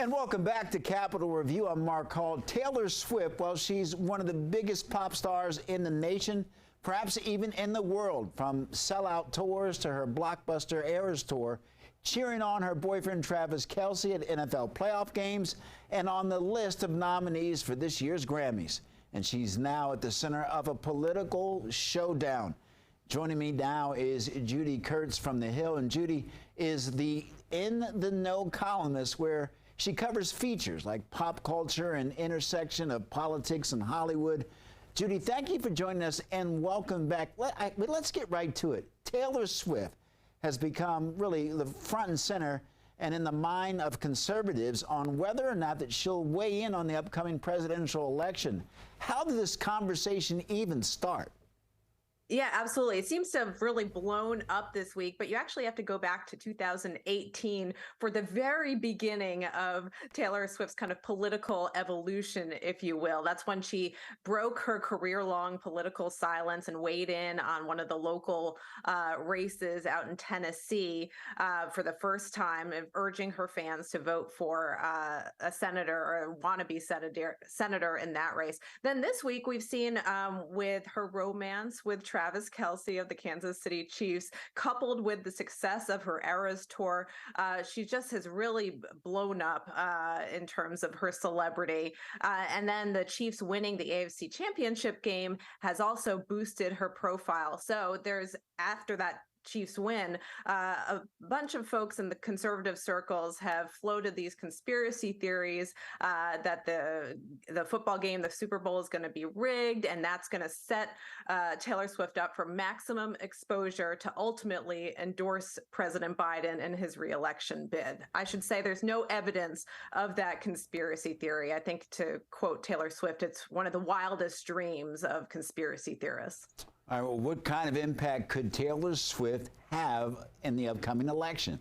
And welcome back to Capitol Review. I'm Mark Hall. Taylor Swift, well, she's one of the biggest pop stars in the nation, perhaps even in the world, from sellout tours to her blockbuster Eras tour, cheering on her boyfriend Travis Kelce at NFL playoff games, and on the list of nominees for this year's Grammys. And she's now at the center of a political showdown. Joining me now is Judy Kurtz from The Hill, and Judy is the In the Know columnist, where she covers features like pop culture and intersection of politics and Hollywood. Judy, thank you for joining us and welcome back. Let's get right to it. Taylor Swift has become really the front and center and in the mind of conservatives on whether or not that she'll weigh in on the upcoming presidential election. How did this conversation even start? Yeah, absolutely. It seems to have really blown up this week, but you actually have to go back to 2018 for the very beginning of Taylor Swift's kind of political evolution, if you will. That's when she broke her career-long political silence and weighed in on one of the local races out in Tennessee for the first time, urging her fans to vote for a senator or a wannabe senator in that race. Then this week, we've seen with her romance with Travis Kelce of the Kansas City Chiefs, coupled with the success of her Eras tour, she just has really blown up in terms of her celebrity. And then the Chiefs winning the AFC Championship game has also boosted her profile. So there's, after that Chiefs win, a bunch of folks in the conservative circles have floated these conspiracy theories that the football game, the Super Bowl, is going to be rigged, and that's going to set Taylor Swift up for maximum exposure to ultimately endorse President Biden in his reelection bid. I should say there's no evidence of that conspiracy theory. I think, to quote Taylor Swift, it's one of the wildest dreams of conspiracy theorists. All right, well, what kind of impact could Taylor Swift have in the upcoming election?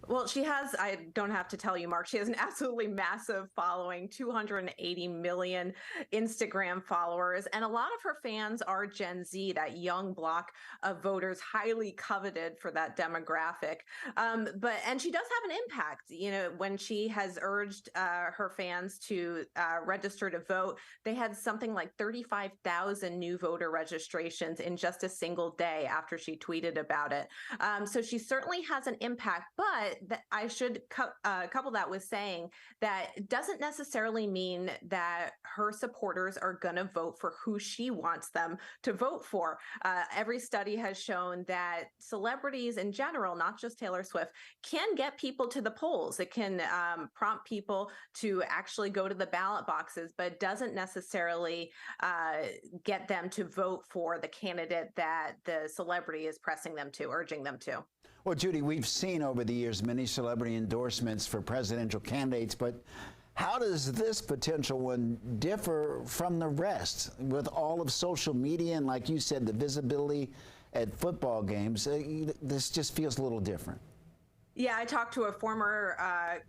Well, she has, I don't have to tell you, Mark, she has an absolutely massive following, 280 million Instagram followers. And a lot of her fans are Gen Z, that young block of voters, highly coveted for that demographic. And she does have an impact. You know, when she has urged her fans to register to vote, they had something like 35,000 new voter registrations in just a single day after she tweeted about it. So she certainly has an impact, but that I should couple that with saying that it doesn't necessarily mean that her supporters are going to vote for who she wants them to vote for. Every study has shown that celebrities in general, not just Taylor Swift, can get people to the polls. It can prompt people to actually go to the ballot boxes, but it doesn't necessarily get them to vote for the candidate that the celebrity is pressing them to, urging them to. Well, Judy, we've seen over the years many celebrity endorsements for presidential candidates, but how does this potential one differ from the rest? With all of social media and, like you said, the visibility at football games, this just feels a little different. Yeah, I talked to a former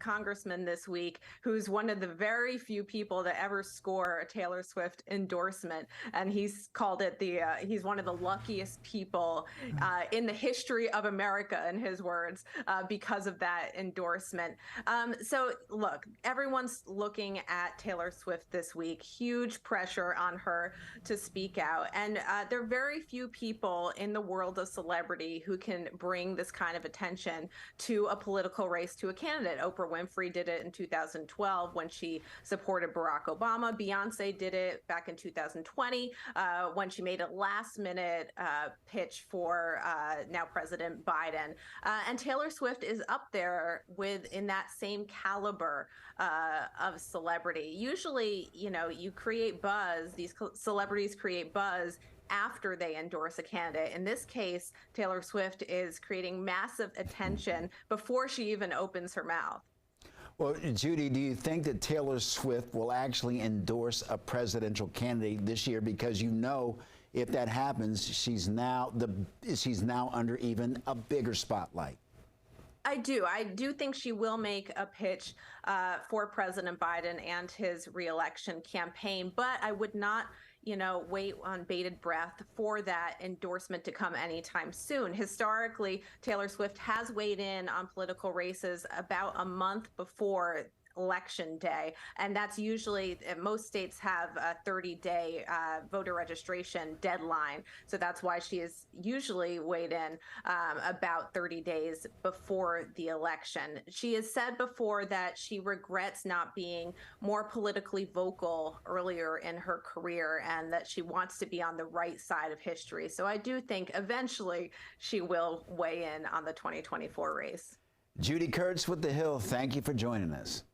congressman this week who's one of the very few people to ever score a Taylor Swift endorsement. And he's called it he's one of the luckiest people in the history of America, in his words, because of that endorsement. So look, everyone's looking at Taylor Swift this week. Huge pressure on her to speak out. And there are very few people in the world of celebrity who can bring this kind of attention to a political race, to a candidate. Oprah Winfrey did it in 2012 when she supported Barack Obama. Beyonce did it back in 2020 when she made a last-minute pitch for now President Biden. And Taylor Swift is up there in that same caliber of celebrity. Usually, you know, you create buzz. These celebrities create buzz after they endorse a candidate. In this case, Taylor Swift is creating massive attention before she even opens her mouth. Well, Judy, do you think that Taylor Swift will actually endorse a presidential candidate this year? Because, you know, if that happens, she's now under even a bigger spotlight. I do think she will make a pitch for President Biden and his reelection campaign, but I would not wait on bated breath for that endorsement to come anytime soon. Historically, Taylor Swift has weighed in on political races about a month before election day. And that's usually, most states have a 30-day voter registration deadline. So that's why she is usually weighed in about 30 days before the election. She has said before that she regrets not being more politically vocal earlier in her career and that she wants to be on the right side of history. So I do think eventually she will weigh in on the 2024 race. Judy Kurtz with The Hill, thank you for joining us.